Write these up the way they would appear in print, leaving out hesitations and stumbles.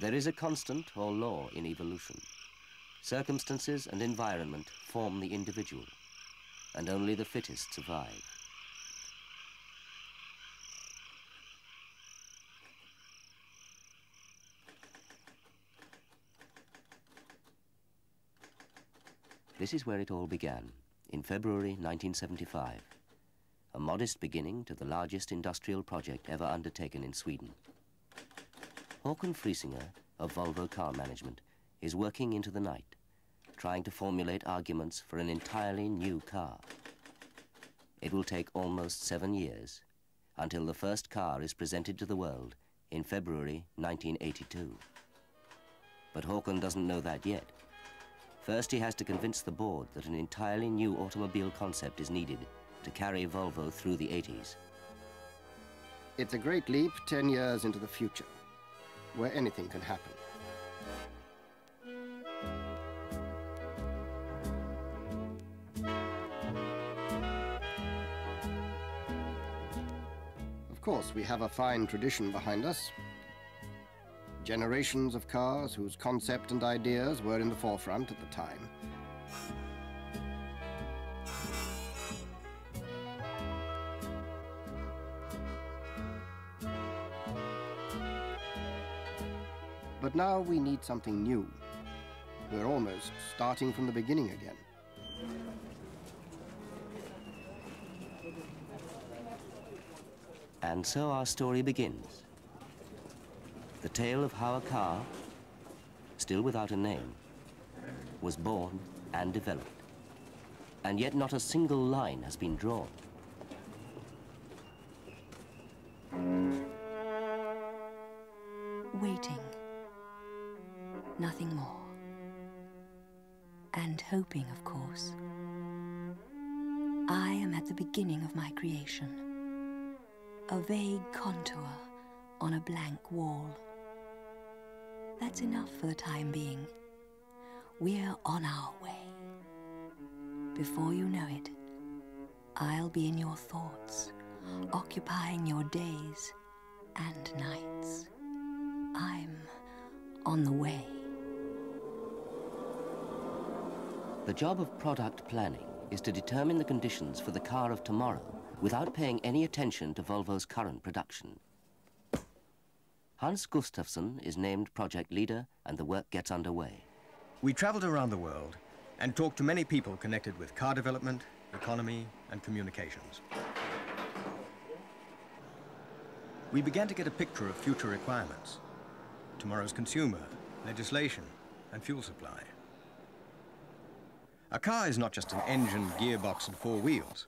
There is a constant or law in evolution. Circumstances and environment form the individual, and only the fittest survive. This is where it all began, in February 1975. A modest beginning to the largest industrial project ever undertaken in Sweden. Håkan Friesinger of Volvo Car Management is working into the night, trying to formulate arguments for an entirely new car. It will take almost 7 years until the first car is presented to the world in February 1982. But Håkan doesn't know that yet. First, he has to convince the board that an entirely new automobile concept is needed to carry Volvo through the 80s. It's a great leap 10 years into the future, where anything can happen. Of course, we have a fine tradition behind us. Generations of cars whose concept and ideas were in the forefront at the time. But now we need something new. We're almost starting from the beginning again. And so our story begins. The tale of how a car, still without a name, was born and developed. And yet not a single line has been drawn. Waiting. Nothing more. And hoping, of course. I am at the beginning of my creation. A vague contour on a blank wall. That's enough for the time being. We're on our way. Before you know it, I'll be in your thoughts, occupying your days and nights. I'm on the way. The job of product planning is to determine the conditions for the car of tomorrow without paying any attention to Volvo's current production. Hans Gustafsson is named project leader and the work gets underway. We traveled around the world and talked to many people connected with car development, economy and communications. We began to get a picture of future requirements, tomorrow's consumer, legislation and fuel supply. A car is not just an engine, gearbox and 4 wheels.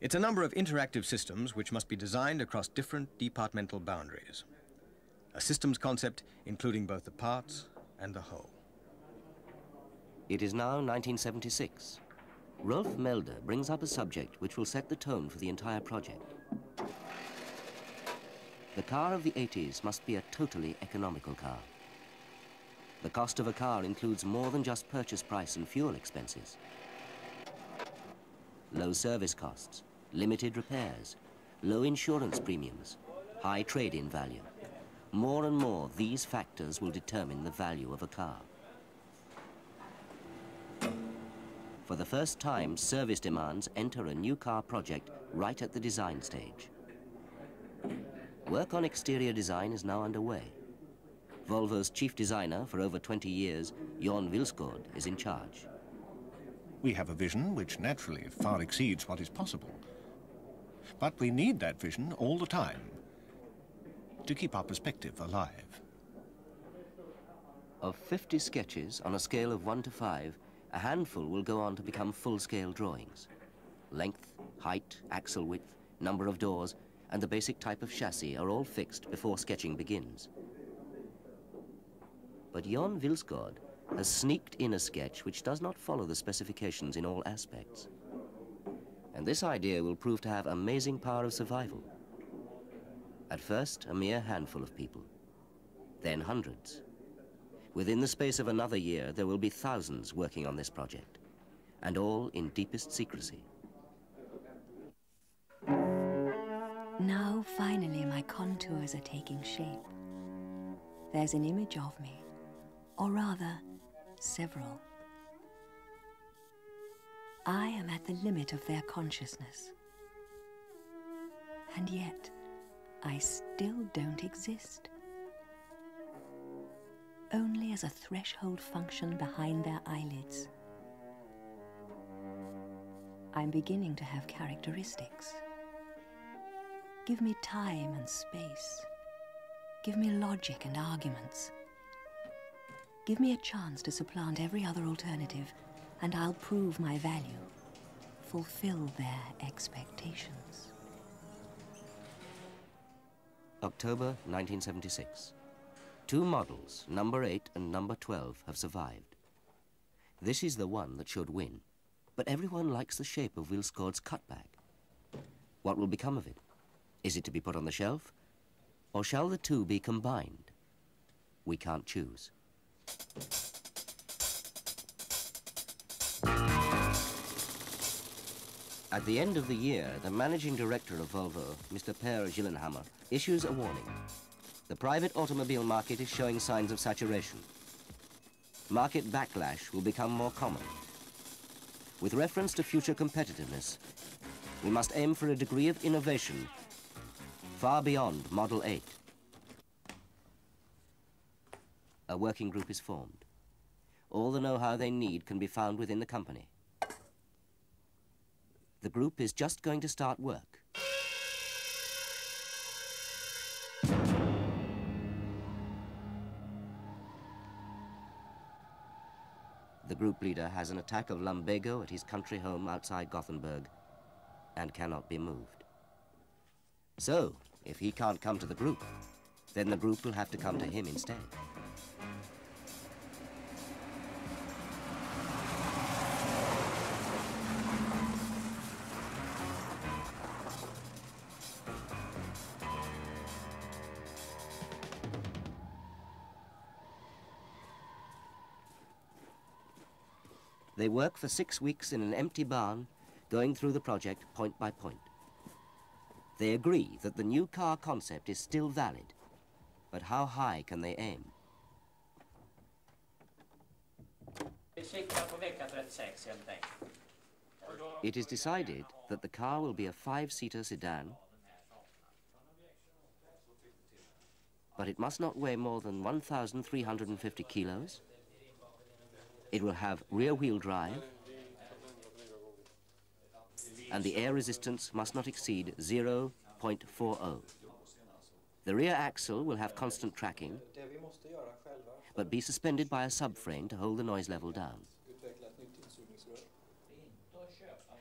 It's a number of interactive systems which must be designed across different departmental boundaries. A systems concept including both the parts and the whole. It is now 1976. Rolf Melder brings up a subject which will set the tone for the entire project. The car of the 80s must be a totally economical car. The cost of a car includes more than just purchase price and fuel expenses. Low service costs, limited repairs, low insurance premiums, high trade-in value. More and more, these factors will determine the value of a car. For the first time, service demands enter a new car project right at the design stage. Work on exterior design is now underway. Volvo's chief designer for over 20 years, Jon Vilsgaard, is in charge. We have a vision which naturally far exceeds what is possible. But we need that vision all the time to keep our perspective alive. Of 50 sketches on a scale of 1 to 5, a handful will go on to become full-scale drawings. Length, height, axle width, number of doors, and the basic type of chassis are all fixed before sketching begins. But Jon Vilsgaard has sneaked in a sketch which does not follow the specifications in all aspects. And this idea will prove to have amazing power of survival. At first, a mere handful of people, then hundreds. Within the space of another year, there will be thousands working on this project, and all in deepest secrecy. Now, finally, my contours are taking shape. there's an image of me, or rather, several. I am at the limit of their consciousness. And yet, I still don't exist. Only as a threshold function behind their eyelids. I'm beginning to have characteristics. Give me time and space. Give me logic and arguments. Give me a chance to supplant every other alternative, and I'll prove my value, fulfill their expectations. October 1976. 2 models, number 8 and number 12, have survived. This is the one that should win, but everyone likes the shape of Wilsgård's cutback. What will become of it? Is it to be put on the shelf? Or shall the two be combined? We can't choose. At the end of the year, the managing director of Volvo, Mr. Per Gyllenhammar, issues a warning. The private automobile market is showing signs of saturation. Market backlash will become more common. With reference to future competitiveness, we must aim for a degree of innovation far beyond Model 8. A working group is formed. All the know-how they need can be found within the company. The group is just going to start work. The group leader has an attack of lumbago at his country home outside Gothenburg and cannot be moved. So, if he can't come to the group, then the group will have to come to him instead. They work for 6 weeks in an empty barn, going through the project point by point. They agree that the new car concept is still valid, but how high can they aim? It is decided that the car will be a 5-seater sedan, but it must not weigh more than 1,350 kilos. It will have rear-wheel drive, and the air resistance must not exceed 0.40. The rear axle will have constant tracking, but be suspended by a subframe to hold the noise level down.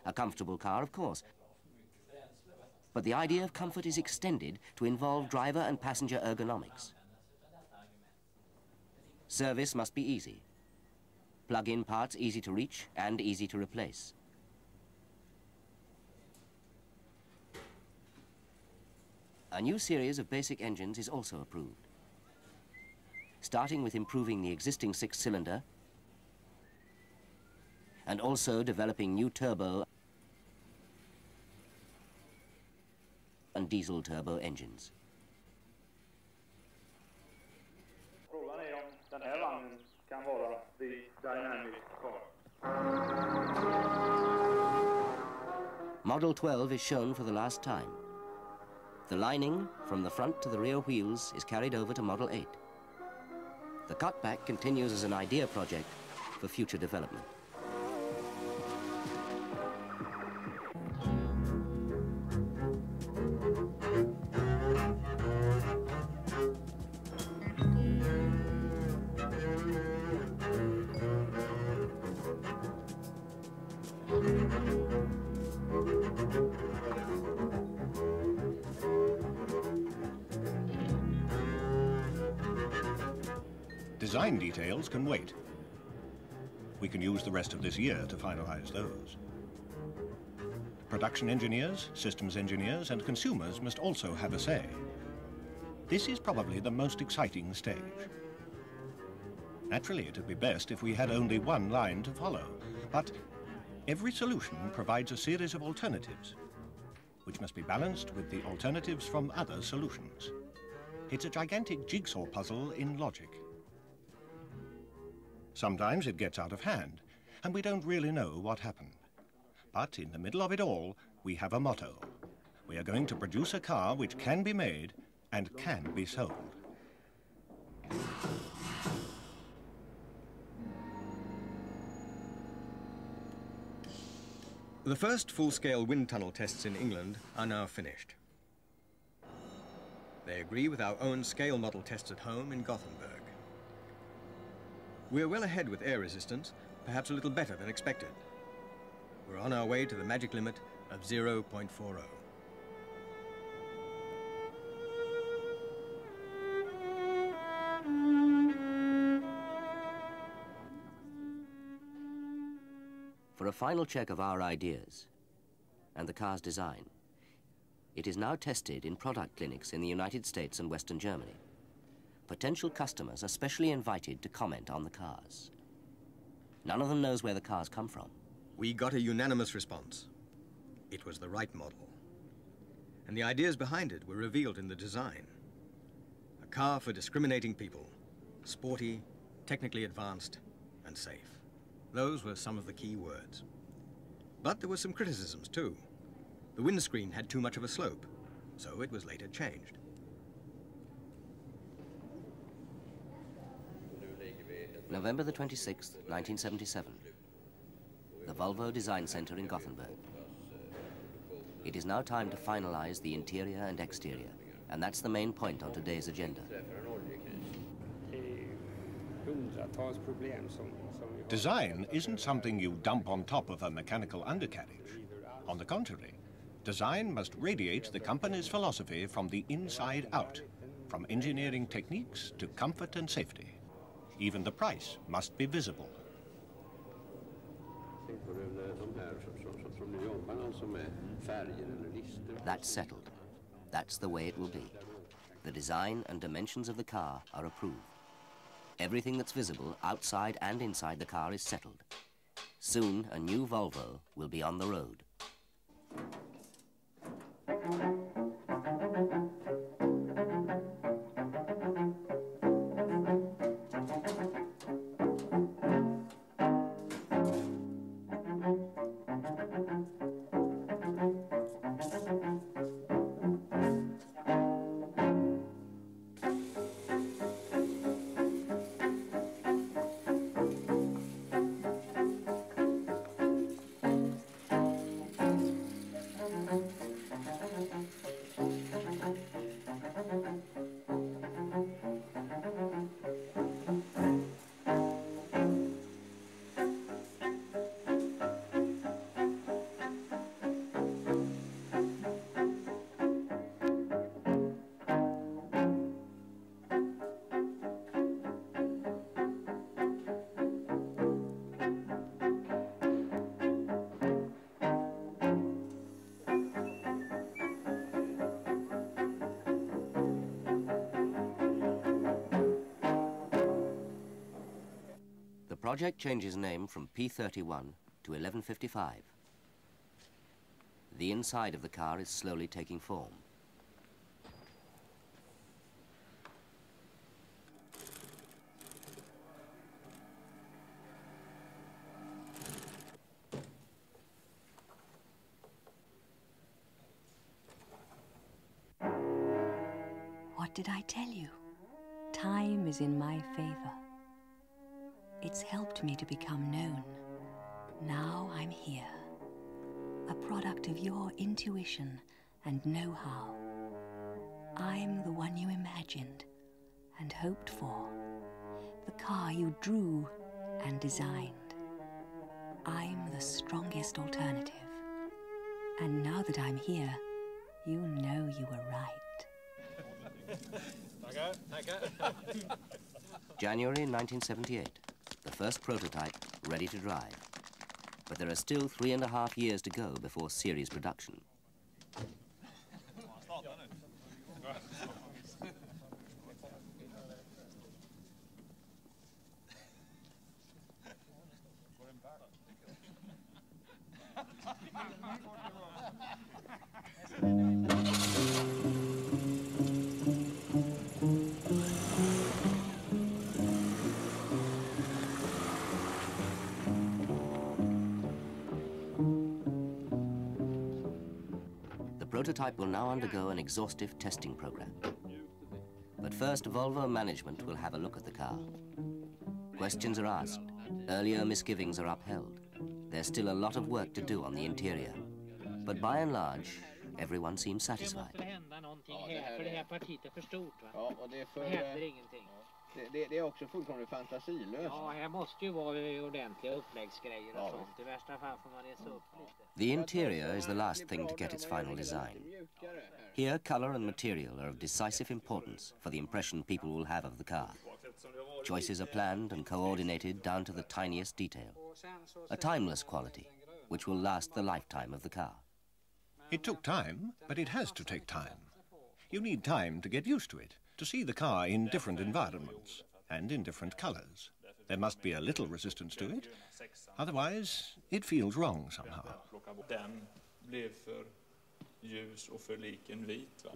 A comfortable car, of course, but the idea of comfort is extended to involve driver and passenger ergonomics. Service must be easy. Plug-in parts easy to reach and easy to replace. A new series of basic engines is also approved, starting with improving the existing 6-cylinder and also developing new turbo and diesel turbo engines. Model 12 is shown for the last time. The lining from the front to the rear wheels is carried over to Model 8. The cutback continues as an idea project for future development. Design details can wait. We can use the rest of this year to finalize those. Production engineers, systems engineers, and consumers must also have a say. This is probably the most exciting stage. Naturally, it would be best if we had only one line to follow, but every solution provides a series of alternatives, which must be balanced with the alternatives from other solutions. It's a gigantic jigsaw puzzle in logic. Sometimes it gets out of hand, and we don't really know what happened. But in the middle of it all, we have a motto. We are going to produce a car which can be made and can be sold. The first full-scale wind tunnel tests in England are now finished. They agree with our own scale model tests at home in Gothenburg. We're well ahead with air resistance, perhaps a little better than expected. We're on our way to the magic limit of 0.40. For a final check of our ideas and the car's design, it is now tested in product clinics in the United States and Western Germany. Potential customers are specially invited to comment on the cars. None of them knows where the cars come from. We got a unanimous response. It was the right model. And the ideas behind it were revealed in the design. A car for discriminating people. Sporty, technically advanced, and safe. Those were some of the key words. But there were some criticisms too. The windscreen had too much of a slope, so it was later changed. November the 26th, 1977. The Volvo Design Center in Gothenburg. It is now time to finalize the interior and exterior, and that's the main point on today's agenda. Design isn't something you dump on top of a mechanical undercarriage. On the contrary, design must radiate the company's philosophy from the inside out, from engineering techniques to comfort and safety. Even the price must be visible. That's settled. That's the way it will be. The design and dimensions of the car are approved. Everything that's visible outside and inside the car is settled. Soon, a new Volvo will be on the road. The project changes name from P31 to 1155. The inside of the car is slowly taking form. What did I tell you? Time is in my favor. It's helped me to become known. Now I'm here, a product of your intuition and know-how. I'm the one you imagined and hoped for, the car you drew and designed. I'm the strongest alternative. And now that I'm here, you know you were right. January 1978. The first prototype ready to drive. But there are still 3.5 years to go before series production. prototype will now undergo an exhaustive testing program. But first, Volvo management will have a look at the car. Questions are asked. Earlier misgivings are upheld. There's still a lot of work to do on the interior. But by and large, everyone seems satisfied. Det är också fullkomligt fantasilöst. Ja, här måste ju vara ordentliga uppläggsgrejer och sånt. I värsta fall får man resa upp lite. The interior is the last thing to get its final design. Here, color and material are of decisive importance for the impression people will have of the car. Choices are planned and coordinated down to the tiniest detail. A timeless quality, which will last the lifetime of the car. It took time, but it has to take time. You need time to get used to it, to see the car in different environments and in different colors. There must be a little resistance to it, otherwise it feels wrong somehow. Den blev för ljus och för lik en vit, va?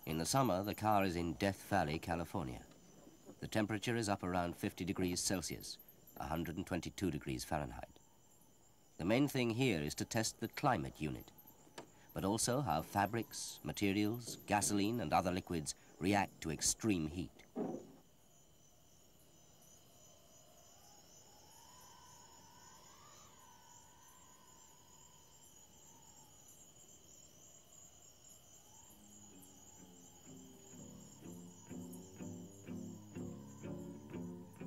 In the summer, the car is in Death Valley, California. The temperature is up around 50 degrees Celsius, 122 degrees Fahrenheit. The main thing here is to test the climate unit, but also how fabrics, materials, gasoline and other liquids react to extreme heat.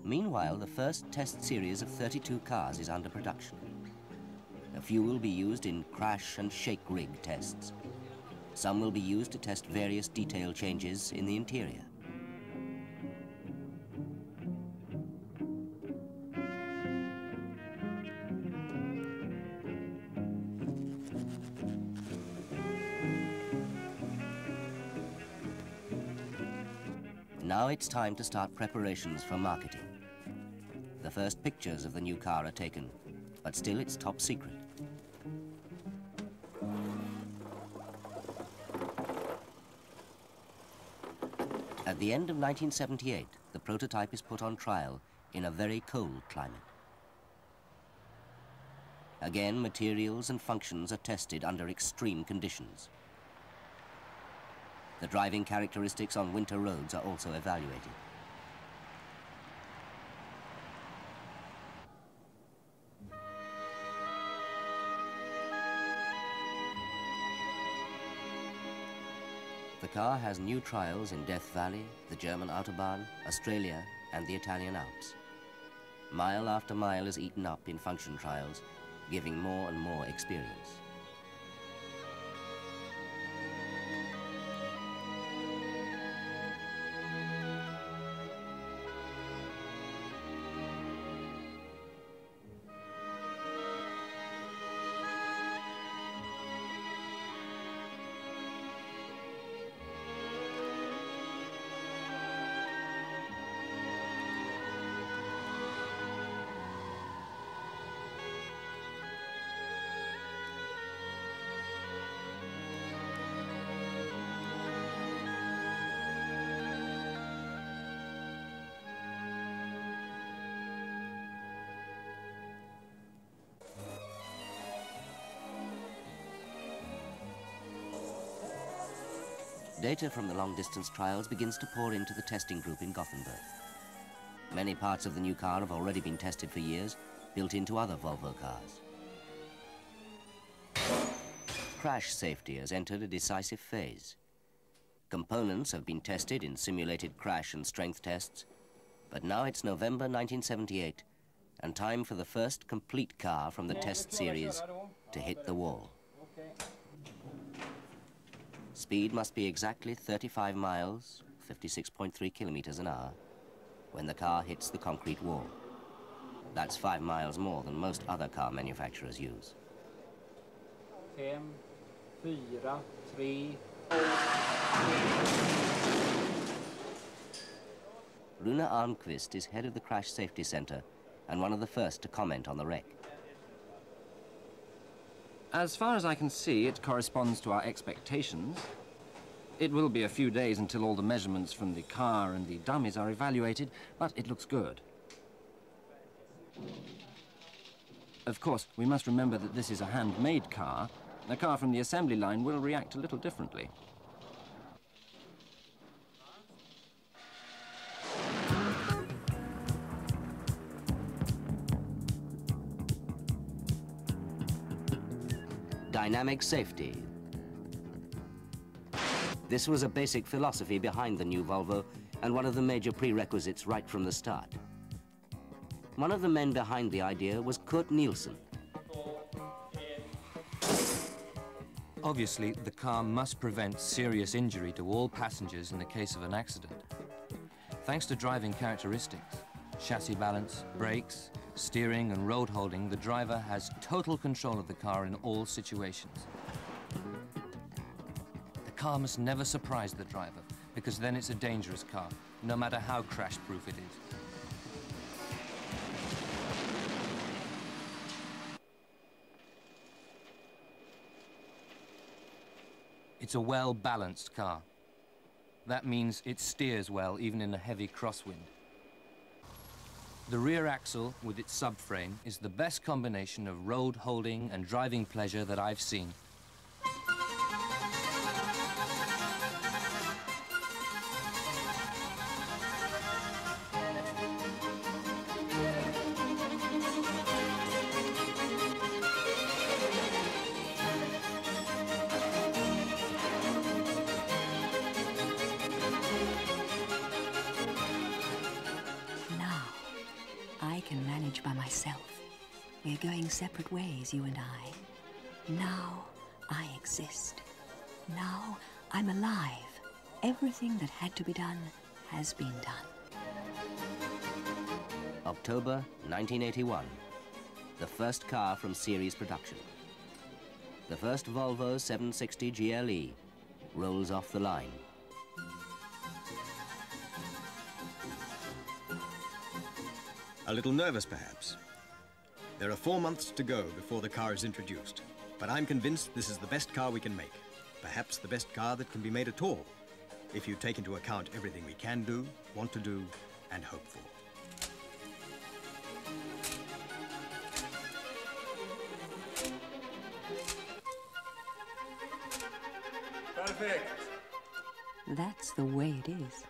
Meanwhile, the first test series of 32 cars is under production. A few will be used in crash and shake rig tests. Some will be used to test various detail changes in the interior. Now it's time to start preparations for marketing. The first pictures of the new car are taken, but still it's top secret. At the end of 1978, the prototype is put on trial in a very cold climate. Again, materials and functions are tested under extreme conditions. The driving characteristics on winter roads are also evaluated. The car has new trials in Death Valley, the German Autobahn, Australia, and the Italian Alps. Mile after mile is eaten up in function trials, giving more and more experience. Data from the long-distance trials begins to pour into the testing group in Gothenburg. Many parts of the new car have already been tested for years, built into other Volvo cars. Crash safety has entered a decisive phase. Components have been tested in simulated crash and strength tests, but now it's November 1978 and time for the first complete car from the test series to hit the wall. Speed must be exactly 35 miles, 56.3 kilometers an hour, when the car hits the concrete wall. That's 5 miles more than most other car manufacturers use. 5, 4, 3. Rune Almqvist is head of the Crash Safety Center and one of the first to comment on the wreck. As far as I can see, it corresponds to our expectations. It will be a few days until all the measurements from the car and the dummies are evaluated, but it looks good. Of course, we must remember that this is a handmade car. A car from the assembly line will react a little differently. Dynamic safety. This was a basic philosophy behind the new Volvo and one of the major prerequisites right from the start. One of the men behind the idea was Kurt Nielsen. Obviously, the car must prevent serious injury to all passengers in the case of an accident. Thanks to driving characteristics, chassis balance, brakes, steering and road holding, the driver has total control of the car in all situations. The car must never surprise the driver, because then it's a dangerous car, no matter how crash-proof it is. It's a well-balanced car. That means it steers well, even in a heavy crosswind. The rear axle, with its subframe, is the best combination of road holding and driving pleasure that I've seen. By myself. We're going separate ways, you and I. Now I exist. Now I'm alive. Everything that had to be done has been done. October 1981. The first car from series production. The first Volvo 760 GLE rolls off the line. A little nervous, perhaps. There are 4 months to go before the car is introduced, but I'm convinced this is the best car we can make. Perhaps the best car that can be made at all, if you take into account everything we can do, want to do, and hope for. Perfect. That's the way it is.